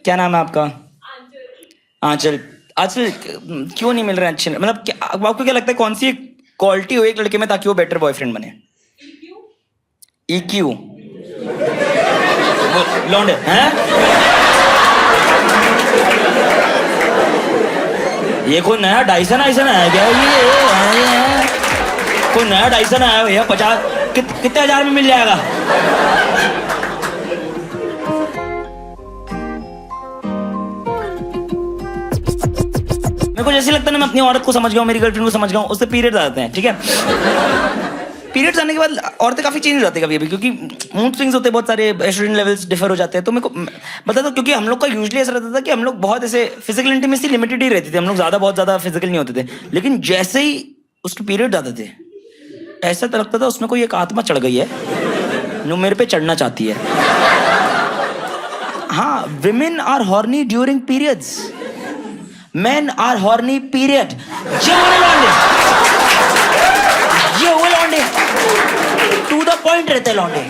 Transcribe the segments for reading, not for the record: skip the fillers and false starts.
क्या नाम है आपका? आंचल। आंचल क्यों नहीं मिल रहे अच्छे, मतलब आपको क्या लगता है कौन सी क्वालिटी हो एक लड़के में ताकि वो बेटर बॉयफ्रेंड बने? EQ? लौंडे हैं? ये कोई नया डाइसन है क्या? ये कोई नया डाइसन आया भैया, 50 कितने हजार में मिल जाएगा? मेरे को जैसे लगता है ना, मैं अपनी औरत को समझ गया हूँ, मेरी गर्लफ्रेंड को समझ गया हूँ, उससे पीरियड आते हैं, ठीक है? पीरियड्स आने के बाद औरतें काफी चेंज हो जाती है कभी-कभी, क्योंकि मूड स्विंग्स होते हैं, बहुत सारे एस्ट्रोजन लेवल्स डिफर हो जाते हैं। तो मेरे को बता दो, क्योंकि हम लोग का यूजुअली ऐसा रहता था कि हम लोग बहुत ऐसे फिजिकल इंटीमेसी लिमिटेड ही रहती थी, हम लोग बहुत ज्यादा फिजिकल नहीं होते थे। लेकिन जैसे ही उसके पीरियड आते थे, ऐसा तो लगता था उसमें कोई एक आत्मा चढ़ गई है जो मेरे पे चढ़ना चाहती है। हाँ, women are horny during periods, men are horny period। ये वो लौंडे टू द पॉइंट रहते लौंडे।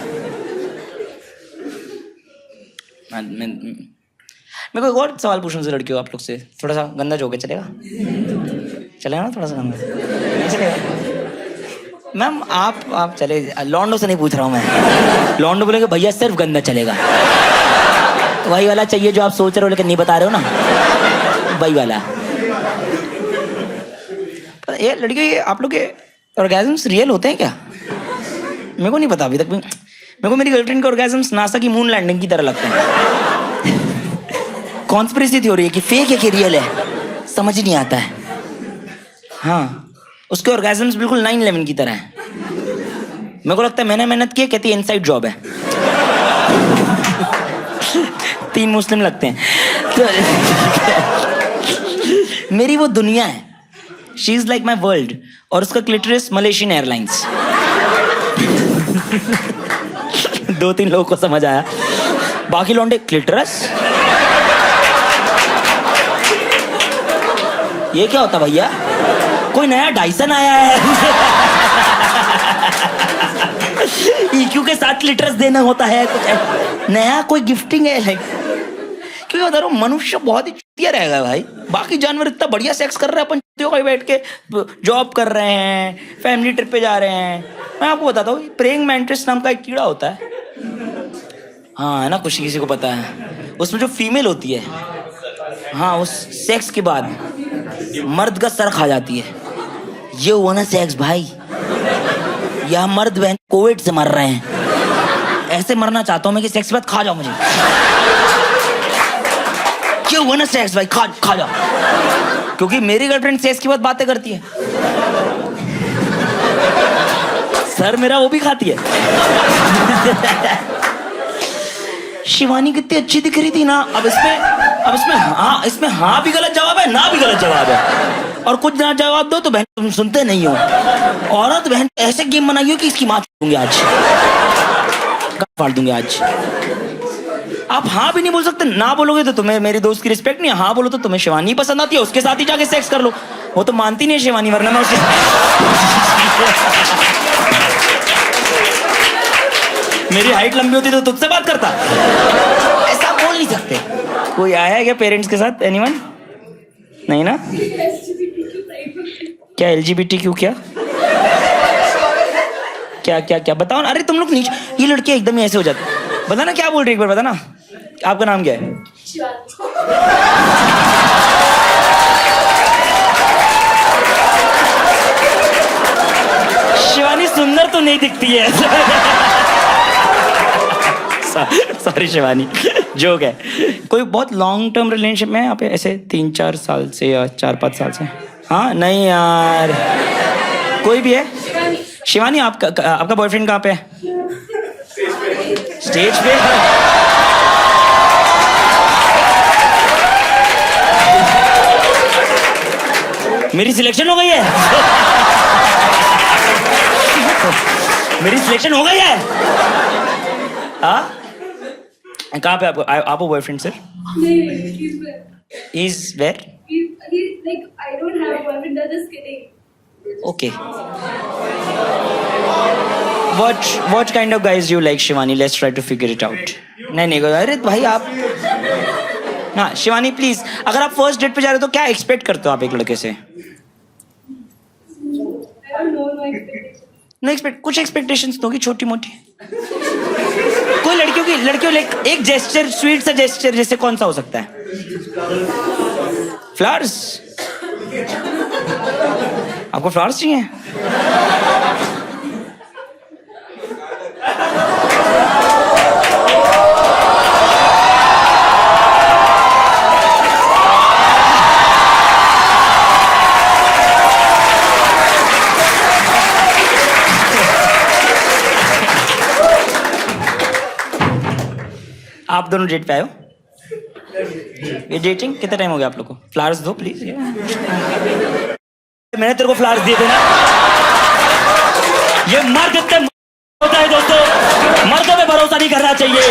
मेरे को एक और सवाल पूछना से लड़कियों आप लोग से, थोड़ा सा गंदा जोक है, चलेगा? चलेगा ना? थोड़ा सा गंदा नहीं चलेगा? मैम आप चले, लौंडो से नहीं पूछ रहा हूँ मैं। लौंडो बोलेंगे भैया सिर्फ गंदा चलेगा, वही वाला चाहिए जो आप सोच रहे हो लेकिन नहीं बता रहे हो ना, वही वाला। ये लड़के, आप लोग के ऑर्गेजम्स रियल होते हैं क्या? मेरे को नहीं पता अभी तक। मेरे को मेरी गर्लफ्रेंड के ऑर्गेजम्स नासा की मून लैंडिंग की तरह लगते हैं। कॉन्स्पिरेसी थ्योरी है कि फेक है कि रियल है, समझ ही नहीं आता है। हाँ, उसके ऑर्गेजम्स बिल्कुल 9/11 की तरह है। मेरे को लगता है मैंने मेहनत की है, कहती है इनसाइड जॉब है। 3 मुस्लिम लगते हैं तो मेरी वो दुनिया है, she is like my world, और उसका क्लिटरस मलेशियन एयरलाइंस। 2-3 लोगों को समझ आया, बाकी लौंडे क्लिटरस ये क्या होता भैया? कोई नया डाइसन आया है? EQ के साथ क्लिटरस देना होता है, कुछ नया कोई गिफ्टिंग है लाइक। क्योंकि बता रहा हूँ, मनुष्य बहुत ही चूतिया रहेगा भाई। बाकी जानवर इतना बढ़िया सेक्स कर रहे हैं, अपन चूतियों का बैठ के जॉब कर रहे हैं, फैमिली ट्रिप पे जा रहे हैं। मैं आपको बताता हूँ, प्रेइंग मैंटिस नाम का एक कीड़ा होता है, हाँ है ना, कुछ किसी को पता है। उसमें जो फीमेल होती है, हाँ, उस सेक्स के बाद मर्द का सर खा जाती है। ये हुआ ना सेक्स भाई, यह मर्द बहन कोविड से मर रहे हैं। ऐसे मरना चाहता हूँ मैं कि सेक्स के बाद खा जाओ मुझे। ये हुआ ना सेक्स भाई, खा जाओ। क्योंकि मेरी गर्लफ्रेंड सेक्स के बाद बातें करती है, सर मेरा वो भी खाती है। शिवानी कितनी अच्छी दिख रही थी ना, अब इसमें हाँ भी गलत जवाब है, ना भी गलत जवाब है, और कुछ ना जवाब दो तो बहन तुम सुनते नहीं हो। औरत बहन ऐसे गेम बनाई हो कि इसकी माँ दूंगी आज, फाड़ दूंगी आज। आप हाँ भी नहीं बोल सकते, ना बोलोगे तो तुम्हें मेरी दोस्त की रिस्पेक्ट नहीं है, हाँ बोलो तो तुम्हें शिवानी पसंद आती है, उसके साथ ही जाके सेक्स कर लो। वो तो मानती नहीं है शिवानी, वरना मैं उसके मेरी हाइट लंबी होती तो तुझसे बात करता। ऐसा बोल नहीं सकते। कोई आया है क्या पेरेंट्स के साथ? एनीवन? नहीं ना? क्या LGBTQ? क्या बताओ ना। अरे तुम लोग नीचे, ये लड़की एकदम ही ऐसे हो जाती। बता ना क्या बोल रही, एक बार बता ना। आपका नाम क्या है? शिवानी सुंदर तो नहीं दिखती है। सॉरी शिवानी, जोक है। कोई बहुत लॉन्ग टर्म रिलेशनशिप में है यहाँ पे, ऐसे 3-4 साल से या 4-5 साल से? हाँ नहीं यार, कोई भी है? शिवानी आपका बॉयफ्रेंड कहाँ पे है? स्टेज पे। मेरी सिलेक्शन हो गई है। मेरी सिलेक्शन हो गई है। हाँ, कहाँ पे आपको boyfriend sir? He's where? He's like, I don't have a boyfriend. I'm just kidding. Okay. What kind of guys do you like, Shivani? Let's try to figure it out. नहीं, अरे भाई आप हाँ शिवानी प्लीज, अगर आप फर्स्ट डेट पे जा रहे हो तो क्या एक्सपेक्ट करते हो आप एक लड़के से? I don't know, no expectations. No expect, कुछ एक्सपेक्टेशंस दोगी छोटी मोटी? कोई लड़कियों एक जेस्चर, स्वीट सा जेस्चर, जैसे कौन सा हो सकता है? फ्लावर्स? आपको फ्लावर्स चाहिए? आप दोनों डेट पे आए हो? ये डेटिंग कितना टाइम हो गया आप लोग को? फ्लावर्स दो प्लीज। मैंने तेरे को फ्लावर्स दिए थे ना। ये मर्द इतने होता है दोस्तों, मर्दों पे भरोसा नहीं करना चाहिए।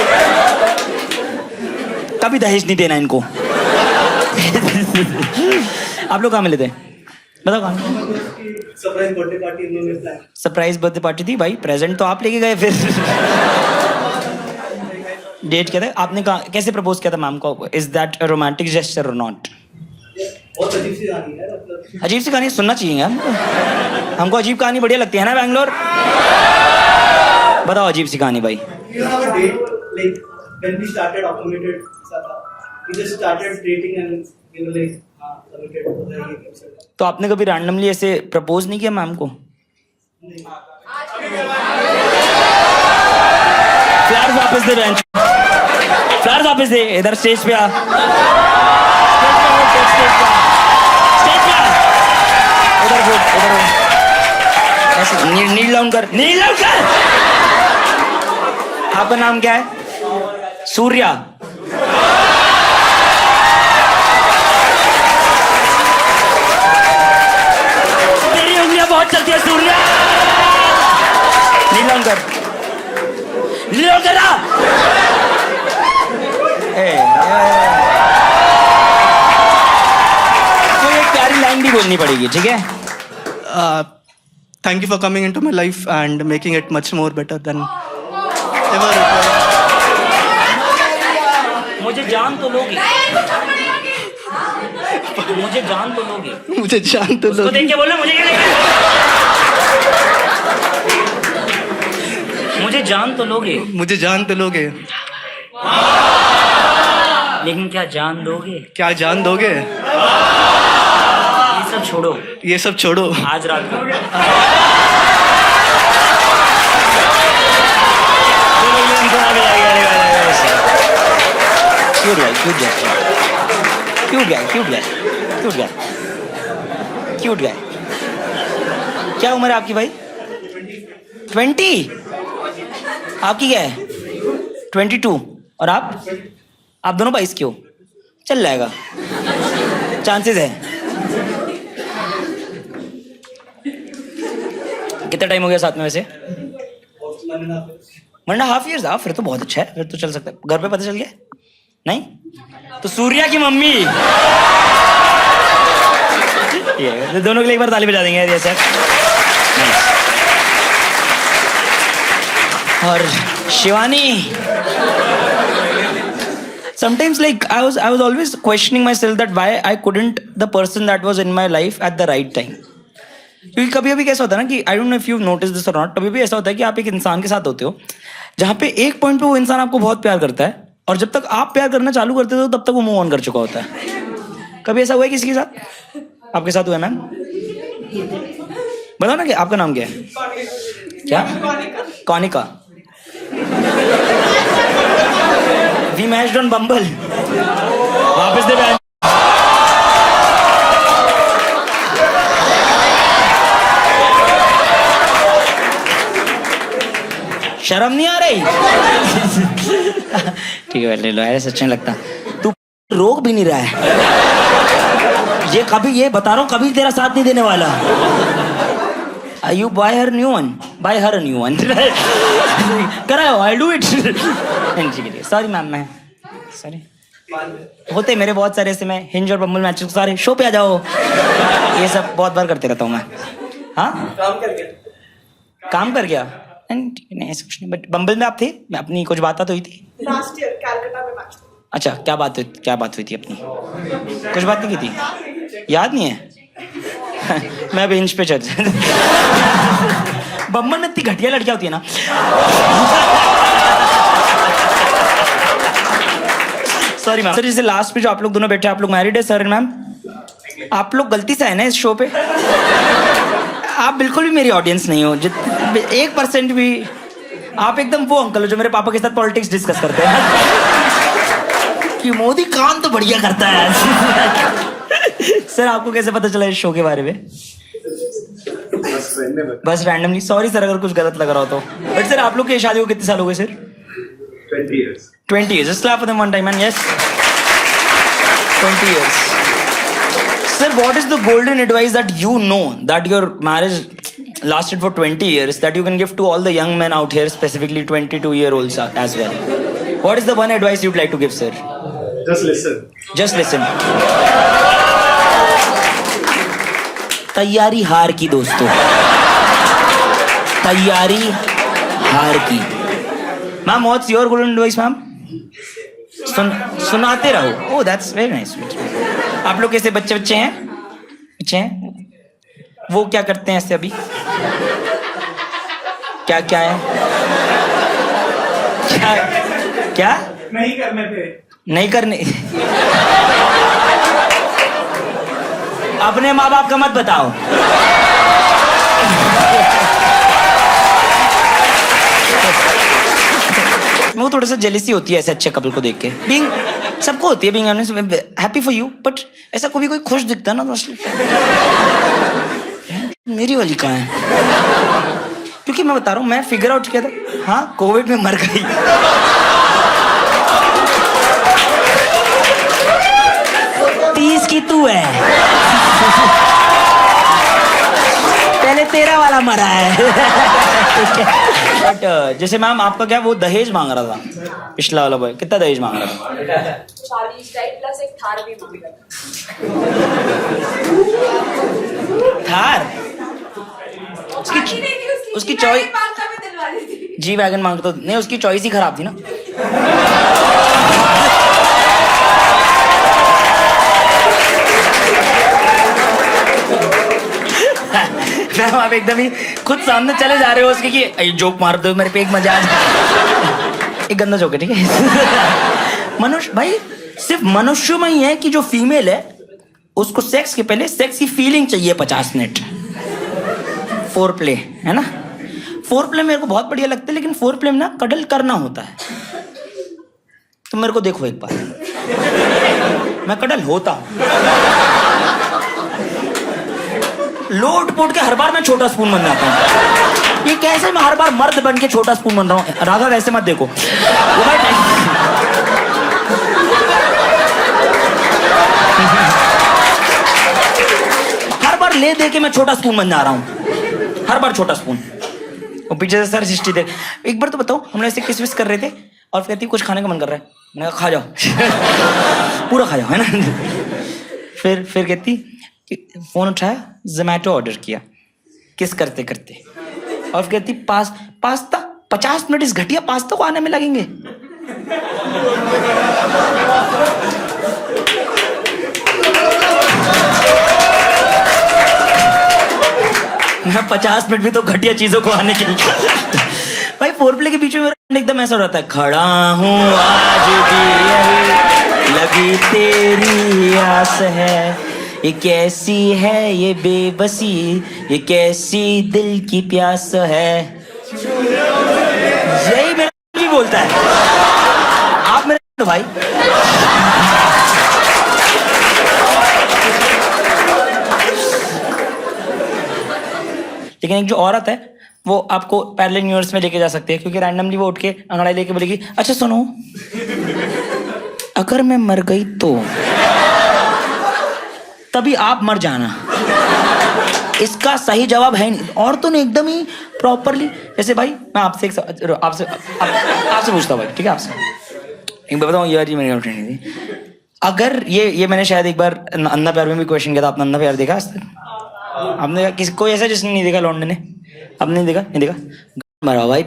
कभी दहेज नहीं देना इनको। आप लोग कहाँ मिले थे? बताओ कहाँ? सरप्राइज बर्थडे पार्टी इन्होंने प्लान। सरप्राइज बर्थडे पार्टी थी भाई, प्रेजेंट तो आप लेके गए फिर। डेट क्या था आपने? कहा कैसे प्रपोज किया था मैम को? Is that a romantic gesture और नॉट? बहुत अजीब सी कहानी है, मतलब अजीब सी कहानी सुनना चाहिए यार, हमको अजीब कहानी बढ़िया लगती है ना बैंगलोर। बताओ अजीब सी कहानी भाई। you have a date like when we started accommodated we just started dating and we were like हाँ committed हो जाएगी कैसे। तो आपने कभी रैंडमली ऐसे प्रपोज नहीं किया मैम को? फ्लावर्स वापस दे बेंच, फ्लावर्स वापस दे, इधर स्टेज पे आ, स्टेज पे आ, उधर ऐसे नील डाउन कर, नील डाउन कर। आपका नाम क्या है? सूर्या। तेरी उंगलियां बहुत चलती है सूर्या। नील डाउन कर, नील डाउन कर। कोई एक प्यारी लाइन भी बोलनी पड़ेगी, ठीक है? Thank you for coming into my life and making it much more better than ever it was. मुझे जान तो लोगी, मुझे जान तो लोगी, मुझे जान तो तो देख के बोलना मुझे क्या देखना? मुझे जान तो लोगे, मुझे जान तो लोगे, लेकिन क्या जान दोगे? क्या जान दोगे? ये सब छोड़ो, ये सब छोड़ो, आज रात को क्यूट गाय, क्यूट गाय, क्यूट गाय, क्यूट गाय, क्यूट गाय, क्यूट गाय। क्या उम्र है आपकी भाई? 20? आपकी क्या है? 22। और आप दोनों 22 के हो? चल जाएगा, चांसेस है। कितना टाइम हो गया साथ में वैसे? 1.5 years। फिर तो बहुत अच्छा है, फिर तो चल सकता है। घर पे पता चल गया? नहीं तो सूर्या की मम्मी ये दोनों के लिए एक बार ताली बजा देंगे यार सर। और Shivani, sometimes like I was always questioning myself that why I couldn't the person that was in my life at the right time। क्योंकि कभी कभी कैसा होता है ना कि I don't know if you notice this और नॉट, कभी भी ऐसा होता है कि आप एक इंसान के साथ होते हो जहाँ पे एक पॉइंट पे वो इंसान आपको बहुत प्यार करता है, और जब तक आप प्यार करना चालू करते हो तब तक वो मूव ऑन कर चुका होता है। कभी ऐसा हुआ है किसी के साथ? आपके साथ हुआ है मैम? बताओ ना कि आपका नाम क्या है? क्या? कॉनिका। We matched on Bumble. वापस दे बैन। शर्म नहीं आ रही? ठीक है ले लो, ऐसा अच्छा नहीं लगता। तू रोक भी नहीं रहा है ये, कभी ये बता रहा हूँ कभी तेरा साथ नहीं देने वाला। You buy her new one, buy her a new one। कराओ, I'll do it। Sorry ma'am, मैं सॉरी। होते मेरे बहुत सारे ऐसे, मैं हिंज और बम्बल मैच सारे शो पे आ जाओ, ये सब बहुत बार करते रहता हूँ मैं। हाँ काम कर गया नहीं ऐसा कुछ नहीं, बट बम्बल में आप थे, मैं अपनी कुछ बात तो हुई थी लास्ट ईयर कलकत्ता में मैच। अच्छा, क्या बात हुई थी अपनी? कुछ बात नहीं की थी, याद नहीं है? मैं बेंच पे चढ़ बम्बन में इतनी घटिया लड़कियां होती है ना। Sorry ma'am. सर जैसे लास्ट पे जो आप लोग दोनों बैठे, आप लोग मैरिड है सर? मैम आप लोग गलती से है ना इस शो पे, आप बिल्कुल भी मेरी ऑडियंस नहीं हो, 1% भी। आप एकदम वो अंकल हो जो मेरे पापा के साथ पॉलिटिक्स डिस्कस करते हैं कि मोदी काम तो बढ़िया करता है। सर आपको कैसे पता चला इस शो के बारे में? बस रैंडमली। सॉरी सर अगर कुछ गलत लग रहा हो तो। बट सर आप लोग की शादी को कितने साल हो गए sir? 20 years. 20 years. Just clap for them one time, and yes, 20 years. Sir, what is the golden advice that you know that your marriage lasted for 20 years that you can give to all the young men out here, specifically 22-year-olds as well? What is the one advice you'd like to give, sir? Just listen. Just listen. तैयारी हार की दोस्तों, तैयारी हार की। Ma'am what's your golden advice ma'am? सुनाते रहो। Oh that's very nice. आप लोग कैसे बच्चे हैं? वो क्या करते हैं ऐसे अभी? क्या है? क्या नहीं करने पे। नहीं करने। अपने माँ बाप का मत बताओ। वो थोड़ा सा जेलिसी होती है ऐसे अच्छे कपल को देख के। बीइंग सबको होती है, being honest, happy for you, but ऐसा कोई खुश दिखता ना तो मेरी वाली कहाँ है? क्योंकि मैं बता रहा हूँ, मैं फिगर आउट किया था। हाँ, कोविड में मर गई। तीस की तू है। पहले तेरा वाला मरा है। बट जैसे मैम आपका क्या, वो दहेज मांग रहा था पिछला वाला बॉय, कितना दहेज मांग रहा था? 40 प्लस एक थार भी मांग रहा था। थार? उसकी चॉइस जी वैगन मांगता नहीं, उसकी चॉइस ही खराब थी ना। मैम आप एकदम ही खुद सामने चले जा रहे हो उसके कि जोक मार दो मेरे पे, एक मजा आ जाए। एक गंदा जोक है, ठीक है? मनुष्य भाई सिर्फ मनुष्य में ही है कि जो फीमेल है उसको सेक्स के पहले सेक्सी फीलिंग चाहिए 50 मिनट। फोर प्ले है ना, फोर प्ले मेरे को बहुत बढ़िया लगता है, लेकिन फोर प्ले में ना कडल करना होता है। तुम मेरे को देखो एक बार, मैं कडल होता हूं। लोट पोट के हर बार मैं छोटा स्पून बन जाता हूं। ये कैसे मैं हर बार मर्द बन के छोटा स्पून बन रहा हूं? राधा वैसे मत देखो। हर बार ले दे के मैं छोटा स्पून बन जा रहा हूं, हर बार छोटा स्पून। और पीछे से सर सिस्टी देख। एक बार तो बताओ, हम ऐसे किस विस कर रहे थे और कहती कुछ खाने का मन कर रहा है, मैंने कहा खा जाओ। पूरा खा जाओ, है ना? फिर कहती फोन उठाया, जोमैटो ऑर्डर किया, किस करते करते, और कहती पास्ता 50 मिनट इस घटिया पास्ता को आने में लगेंगे। मैं 50 मिनट भी तो घटिया चीजों को आने के लिए। भाई फोर प्ले के बीच में एकदम ऐसा हो रहा है, खड़ा हूँ आज भी यही लगी तेरी आस है, ये कैसी है ये बेबसी, ये कैसी दिल की प्यास है। यही मेरा भी बोलता है। आप मेरे तो भाई लेकिन एक जो औरत है वो आपको पैरेलल यूनिवर्स में लेके जा सकती है, क्योंकि रैंडमली वो उठ के अंगड़ाई लेके बोलेगी, अच्छा सुनो, अगर मैं मर गई तो तभी आप मर जाना। इसका सही जवाब है नहीं। औरतों ने एकदम ही प्रॉपरली, जैसे भाई मैं आपसे आपसे पूछता हूँ भाई, ठीक है? आपसे एक बार बताऊँ, यार जी मेरी गर्लफ्रेंड नहीं थी। अगर ये मैंने शायद एक बार अंधा प्यार में भी क्वेश्चन किया था, आपने अंधा प्यार देखा आज तक? आपने किसी कोई ऐसा जिसने नहीं देखा? लौंडे ने आपने नहीं देखा? मरा भाई।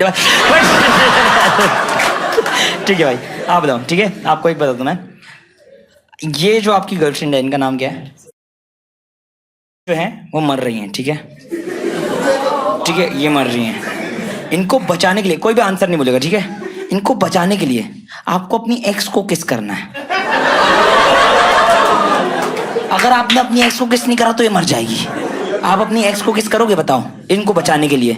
ठीक है भाई। आप बताओ, ठीक है? आपको एक बता दूं मैं, ये जो आपकी गर्लफ्रेंड है, इनका नाम क्या है? जो है वो मर रही हैं, ठीक है? ठीक है, ये मर रही हैं। इनको बचाने के लिए कोई भी आंसर नहीं बोलेगा, ठीक है? इनको बचाने के लिए आपको अपनी एक्स को किस करना है। अगर आपने अपनी एक्स को किस नहीं करा तो ये मर जाएगी। आप अपनी एक्स को किस करोगे बताओ, इनको बचाने के लिए?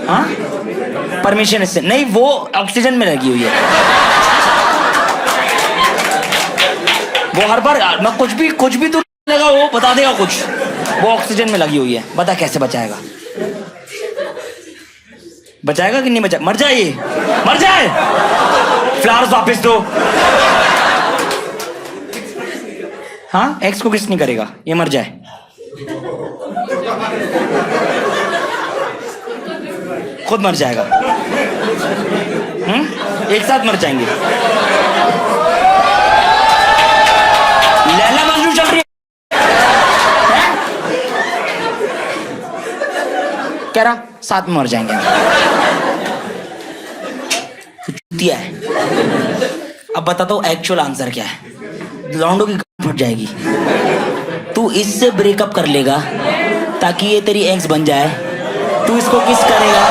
हाँ, परमिशन इससे नहीं, वो ऑक्सीजन में लगी हुई है। वो हर बार मैं कुछ भी तो लगा, वो बता देगा कुछ। वो ऑक्सीजन में लगी हुई है, बता कैसे बचाएगा? बचाएगा कि नहीं बचा? मर जाए, मर जाए। फ्लावर्स वापस दो। हाँ, एक्स को किस नहीं करेगा, ये मर जाए। खुद मर जाएगा। एक साथ मर जाएंगे। लैला मजनू चल रही है। कह रहा साथ में मर जाएंगे। चूतिया है। अब बताता हूँ एक्चुअल आंसर क्या है। लौंडों की फट जाएगी। तू इससे ब्रेकअप कर लेगा ताकि ये तेरी एक्स बन जाए। तू इसको किस करेगा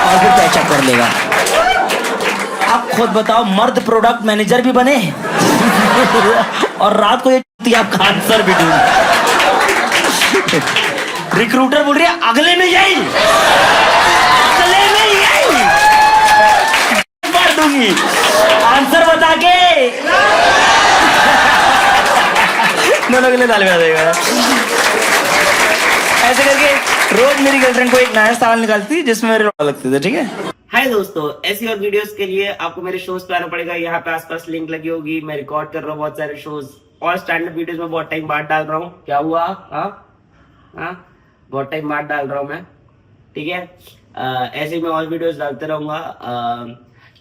और फिर पैचअप कर लेगा। आप खुद बताओ, मर्द प्रोडक्ट मैनेजर भी बने और रात को ये आपका आंसर भी ढूंढ। रिक्रूटर बोल रही है अगले में यही, अगले में यही मार दूंगी आंसर बता के। दोनों के लिए ताली बजा देगा। ऐसे करके रोज मेरी गर्लफ्रेंड को एक नया सवाल निकालती है जिसमें मेरे लगते थे, ठीक है? हाय दोस्तों, ऐसी और वीडियोस के लिए आपको मेरे शोज पे आना पड़ेगा। यहाँ पे आसपास लिंक लगी होगी। मैं रिकॉर्ड कर रहा हूँ बहुत सारे शोज और स्टैंड अप वीडियोस में बहुत टाइम बाद डाल रहा हूँ। क्या हुआ? हाँ, बहुत टाइम बाद डाल रहा हूँ मैं, ठीक है? ऐसे मैं और वीडियोस डालते रहूंगा।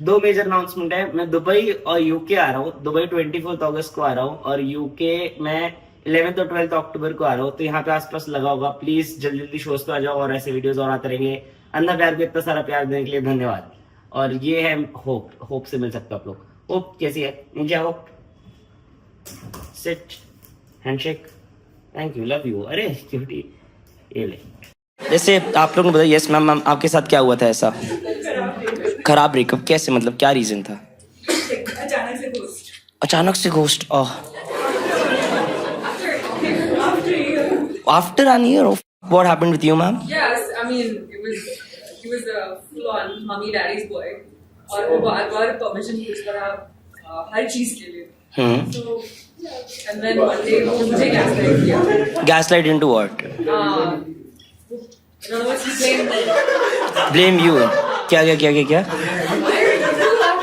2 मेजर अनाउंसमेंट है। मैं दुबई और यूके आ रहा हूँ। दुबई 24 अगस्त को आ रहा हूँ और यूके मैं 11 और 12 अक्टूबर को आ रहा हूँ। तो यहाँ पे आसपास लगा होगा। प्लीज जल्दी जल्दी शोज पे आ जाओ और ऐसे वीडियोस और आते रहेंगे। अंधा प्यार को इतना सारा प्यार देने के लिए धन्यवाद। और ये है होप से मिल सकते हो आप लोग। होप कैसी है? नीचे hope, sit, handshake, thank you, love you. अरे क्यूटी, ये ले। जैसे आप लोग ने बताया, यस मैम, आपके साथ क्या हुआ था ऐसा खराब ब्रेकअप? कैसे, मतलब क्या रीजन था? अचानक से ghost. After an year of what happened with you, ma'am? Yes, I mean he was a full-on mommy daddy's boy. और वो बार permission पूछता रहा हर चीज के लिए। So and then one day वो मुझे gaslight किया। Gaslight into what? In other words, he Blame you. क्या?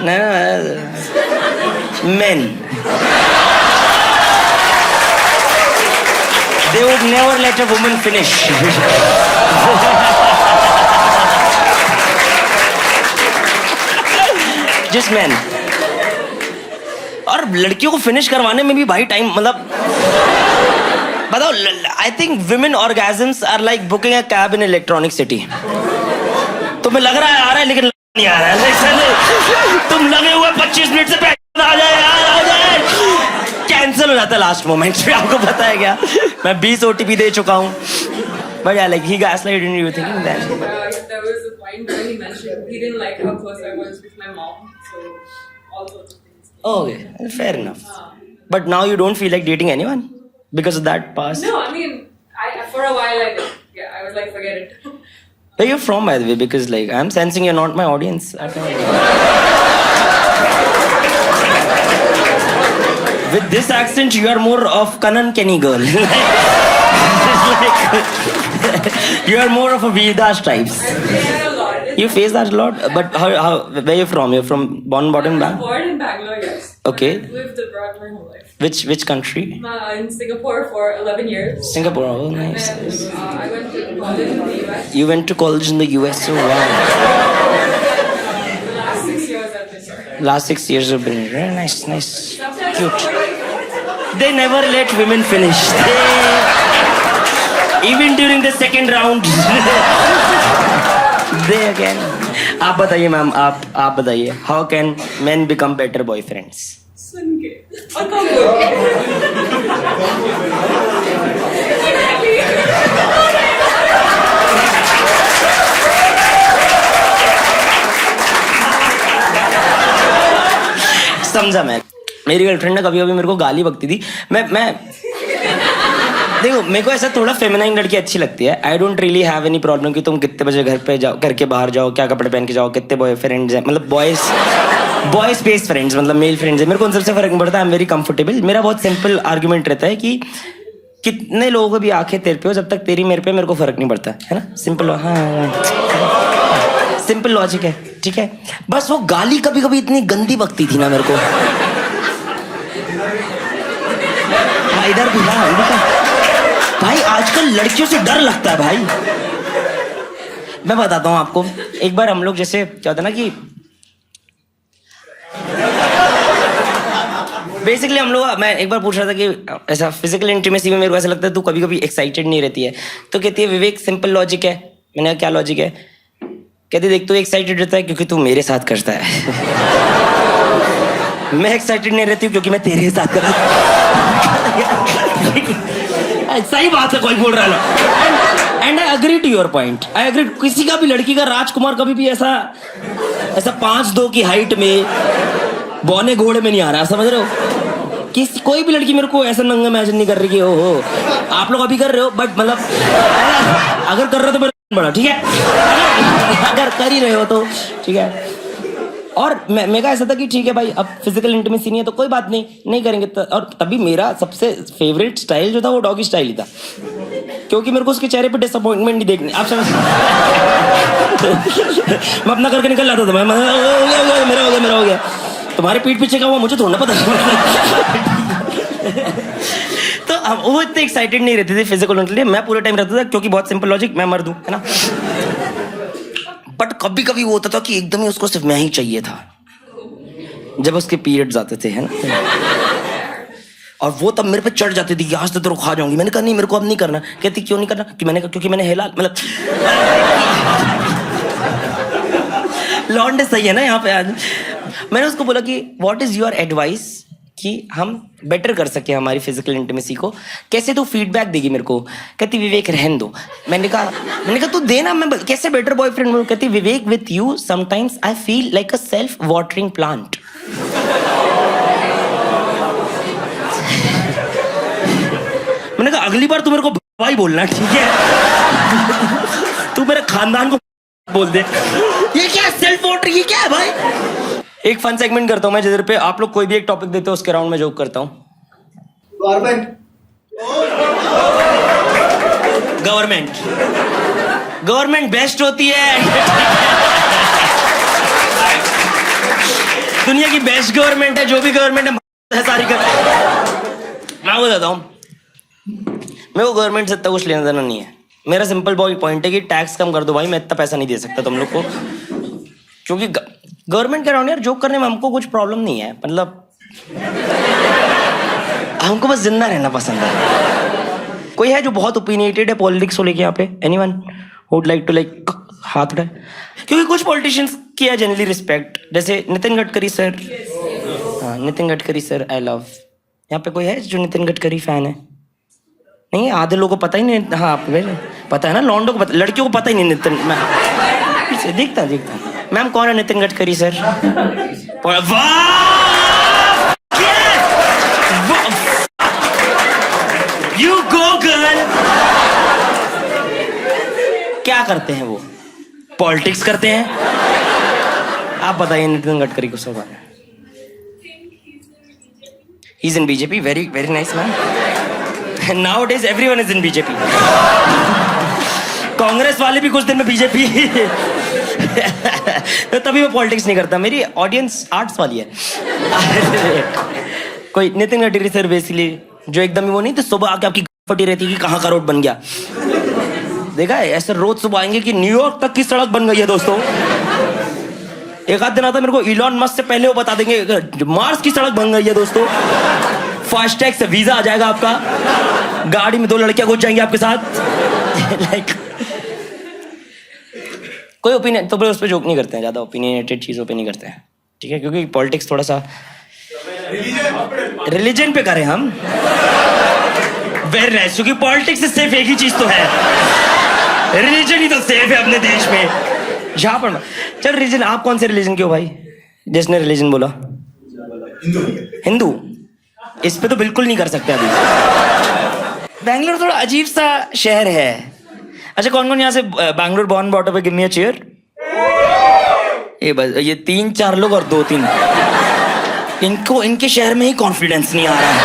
No, men. They would never let a woman finish. Just men. और लड़कियों को फिनिश करवाने में भी भाई टाइम, मतलब बताओ। I think women orgasms are like booking a cab in electronic city. तुम्हें लग रहा है आ रहा है लेकिन नहीं आ रहा है। तुम लगे हुए 25 मिनट से पहले आ जाए यार, आ जाए। कैंसिल हो जाता है लास्ट मोमेंट पे। आपको पता है क्या, मैं 20 OTP दे चुका हूँ। But yeah, like he gaslighted you thinking that. there was a point where he mentioned he didn't like how close I was with my mom, so all sorts of things. Okay, fair enough. But now you don't feel like dating anyone because of that past? No, I mean, for a while I did. Yeah, I was like, forget it. Where you're from, by the way? Because like I'm sensing you're not my audience. With this accent, you are more of Kanan Kenny girl. You are more of a Vedas types. I say that a lot. You face that a lot, but how where you from? You're from born in I was Bangalore? born in Bangalore, yes. Okay. I've lived abroad my whole life. Which country? In Singapore for 11 years. Singapore. Oh, nice. And I went to college in the US. You went to college in the US. Oh, wow. The last 6 years I've been here. Last 6 years have been here. Nice. Sometimes Cute. They never let women finish. Even during the second round, they again. आप बताइए ma'am, आप बताइए, how can men become better boyfriends? सुन के और कब बोल समझा मैं। मेरी गर्लफ्रेंड ने कभी कभी मेरे को गाली बकती थी। मैं देखो, मेरे को ऐसा थोड़ा फेमिनाइन लड़की अच्छी लगती है। I don't really have any problem कि तुम कितने बजे घर पे जाओ, करके बाहर जाओ, क्या कपड़े पहन के जाओ, कितने बॉयफ्रेंड्स हैं, मतलब बॉयज बेस्ड फ्रेंड्स, मतलब मेल फ्रेंड्स है, मेरे को उन सबसे फर्क नहीं पड़ता। I am very comfortable. मेरा बहुत सिंपल आर्ग्यूमेंट रहता है कि कितने लोगों को भी आंखें तेरे पे हो, जब तक तेरी मेरे पे मेरे को फर्क नहीं पड़ता है ना। सिंपल, हाँ, सिंपल लॉजिक है, ठीक है। बस वो गाली कभी कभी इतनी गंदी बकती थी ना मेरे को। हाँ, इधर भी, हाँ, इधर का। भाई आजकल लड़कियों से डर लगता है भाई। मैं बताता हूँ आपको, एक बार हम लोग जैसे क्या होता है ना कि बेसिकली हम लोग, मैं एक बार पूछ रहा था कि ऐसा फिजिकल इंटीमेसी में मेरे को ऐसा लगता है तू कभी कभी एक्साइटेड नहीं रहती है। तो कहती है विवेक सिंपल लॉजिक है। मैंने कहा क्या लॉजिक है? कहती देख तू एक्साइटेड रहता है क्योंकि तू मेरे साथ करता है। मैं एक्साइटेड नहीं रहती हूँ क्योंकि मैं तेरे साथ कर रहा हूँ। सही बात है, कोई बोल रहा है। And I agree to your point, I agree. किसी का भी लड़की का राजकुमार कभी भी ऐसा 5'2" की हाइट में बौने घोड़े में नहीं आ रहा, समझ रहे हो? किसी कोई भी लड़की मेरे को ऐसा नंगा इमेजिन नहीं कर रही कि ओ आप लोग अभी कर रहे हो, बट मतलब अगर कर रहे हो तो मेरा बड़ा ठीक है, अगर कर ही रहे हो तो ठीक है। और मैं का ऐसा था कि ठीक है भाई, अब फिजिकल इंटीमेसी नहीं है तो कोई बात नहीं करेंगे। और तभी मेरा सबसे फेवरेट स्टाइल जो था वो डॉगी स्टाइल ही था, क्योंकि मेरे को उसके चेहरे पे डिसअपॉइंटमेंट नहीं देखनी। आप समझ मैं अपना करके निकल जाता था, मैं मेरा हो गया। तुम्हारे पीठ पीछे का हुआ मुझे थोड़ा पता। तो अब वो इतने एक्साइटेड नहीं रहती थी फिजिकल के लिए, मैं पूरे टाइम रहता था क्योंकि बहुत सिंपल लॉजिक, मैं मर्द हूं, है ना। बट कभी कभी वो होता था कि एकदम ही उसको सिर्फ मैं ही चाहिए था, जब उसके पीरियड्स आते थे, है ना। और वो तब मेरे पे चढ़ जाती थी कि आज तो तेरे को खा जाऊंगी। मैंने कहा नहीं, मेरे को अब नहीं करना। कहती क्यों नहीं करना? कि मैंने कहा क्योंकि मैंने हेला, मतलब लॉन्डे सही है ना यहाँ पे आज। मैंने उसको बोला कि व्हाट इज योर एडवाइस कि हम बेटर कर सके हमारी फिजिकल इंटीमेसी को, कैसे तू फीडबैक देगी मेरे को? कहती विवेक रहन दो। मैंने कहा तू देना, मैं कैसे बेटर बॉयफ्रेंड बनूं? कहती Vivek with you sometimes I feel like a self watering plant. मैंने कहा अगली बार तू मेरे को भाई बोलना, ठीक है? तू मेरे खानदान को बोल दे। ये क्या सेल्फ वाटरिंग, ये क्या है भाई? एक फन सेगमेंट करता हूं मैं, जिधर पे आप लोग कोई भी एक टॉपिक देते हो उसके राउंड में जोक करता हूं। गवर्नमेंट बेस्ट होती है। दुनिया की बेस्ट गवर्नमेंट है, जो भी गवर्नमेंट है सारी कर। मैं वो बताता हूं, मेरे को गवर्नमेंट से इतना कुछ लेना देना नहीं है। मेरा सिंपल पॉइंट है कि टैक्स कम कर दो भाई, मैं इतना पैसा नहीं दे सकता तुम लोग को। क्योंकि गवर्नमेंट के अराउंड यार जोक करने में हमको कुछ प्रॉब्लम नहीं है, मतलब हमको बस जिंदा रहना पसंद है। कोई है जो बहुत ओपिनियटेड है पॉलिटिक्स को लेके यहाँ पे? Anyone would like to like हाथ उठाए? क्योंकि कुछ पॉलिटिशियंस की है जनरली रिस्पेक्ट, जैसे नितिन गडकरी सर। हाँ, Nitin Gadkari sir I love. यहाँ पे कोई है जो नितिन गडकरी फैन है? नहीं, आधे लोगों को पता ही नहीं। हाँ पता है ना, लॉन्डो को पता, लड़कियों को पता ही नहीं। नितिन मैं देखता मैम कौन है Nitin Gadkari sir? You go girl. क्या करते हैं वो? पॉलिटिक्स करते हैं। आप बताइए नितिन गडकरी को सब। He is in BJP. Very very nice ma'am. Nowadays everyone is in BJP. Congress वाले भी कुछ दिन में बीजेपी। तो तभी मैं पॉलिटिक्स नहीं करता, मेरी ऑडियंस आर्ट्स वाली है। कोई नितिन गडकरी सर बेसिकली जो एकदम ही वो नहीं तो, सुबह आके आपकी फटी रहती है कि कहाँ का रोड बन गया। देखा है ऐसे रोज सुबह आएंगे कि न्यूयॉर्क तक की सड़क बन गई है दोस्तों। एक आध दिन आता मेरे को इलॉन मस्क से पहले वो बता देंगे मार्स की सड़क बन गई है दोस्तों। फास्टैग से वीजा आ जाएगा आपका, गाड़ी में 2 लड़कियां घुस जाएंगी आपके साथ। लाइक कोई ओपिनियन तो उस पर जोक नहीं करते हैं, ज़्यादा ओपिनियनेटेड चीज़ों पे नहीं करते हैं, ठीक है, क्योंकि पॉलिटिक्स थोड़ा सा रिलीजन पे करें हम। वेरी नाइस, क्योंकि पॉलिटिक्स से सिर्फ एक ही चीज़ तो है, रिलीजन ही तो सेफ है अपने देश में। जहाँ पर चल रिलीजन, आप कौन से रिलीजन के हो भाई? जिसने रिलीजन बोला हिंदू, इस पे तो बिल्कुल नहीं कर सकते अभी। बैंगलोर थोड़ा अजीब सा शहर है। अच्छा, कौन कौन यहाँ से बैंगलोर बॉर्न बॉट अप है? गिव मी अ चीयर। ये बस ये 3-4 लोग और 2-3, इनको इनके शहर में ही कॉन्फिडेंस नहीं आ रहा है।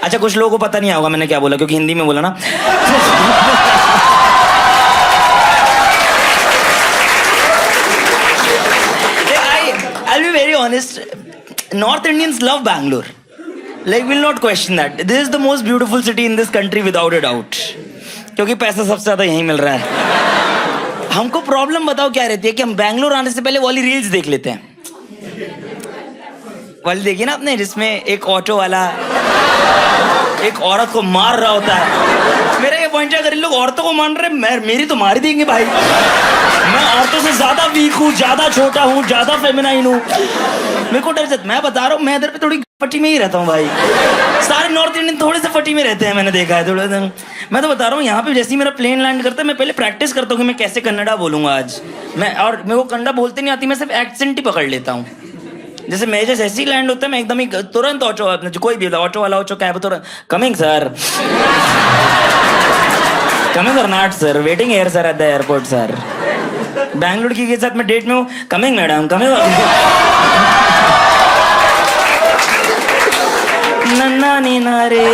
अच्छा, कुछ लोगों को पता नहीं होगा मैंने क्या बोला, क्योंकि हिंदी में बोला ना। I'll be very honest. North Indians love Bangalore. Like, we'll not question that. This is the most beautiful city in this country without a doubt. क्योंकि पैसा सबसे ज्यादा यहीं मिल रहा है। हमको प्रॉब्लम बताओ क्या रहती है कि हम बैंगलोर आने से पहले वाली रील्स देख लेते हैं। वाली देखी ना आपने, जिसमें एक ऑटो वाला एक औरत को मार रहा होता है। मेरा ये पॉइंट है, अगर इन लोग औरतों को मान रहे, मेरी तो मार ही देंगे भाई। मैं औरतों से ज्यादा वीक हूँ, ज्यादा छोटा हूँ, ज्यादा फेमिनाइन हूँ, मेरे को डर जाता। मैं बता रहा हूँ, मैं इधर पे थोड़ी फटी में ही रहता हूँ भाई। सारे नॉर्थ इंडियन थोड़े से फटी में रहते हैं, मैंने देखा है थोड़ा दिन। मैं तो बता रहा हूँ, यहाँ पे जैसे ही मेरा प्लेन लैंड करता है, मैं पहले प्रैक्टिस करता हूँ कि मैं कैसे कन्नड़ा बोलूंगा आज। और मेरे को कन्नड़ा बोलते नहीं आती, मैं सिर्फ एक्सेंट ही पकड़ लेता हूँ। जैसे मैं जैसे ऐसी लैंड होता है, मैं एकदम ही तुरंत ऑटो, कोई भी ऑटो वाला ऑटो कैब तुरंत कमिंग सर, कमिंग और not sir, waiting here sir at the airport sir. Bangalore की के साथ मैं डेट में हूँ, कमिंग मैडम कमिंग। नन्ना नीना रे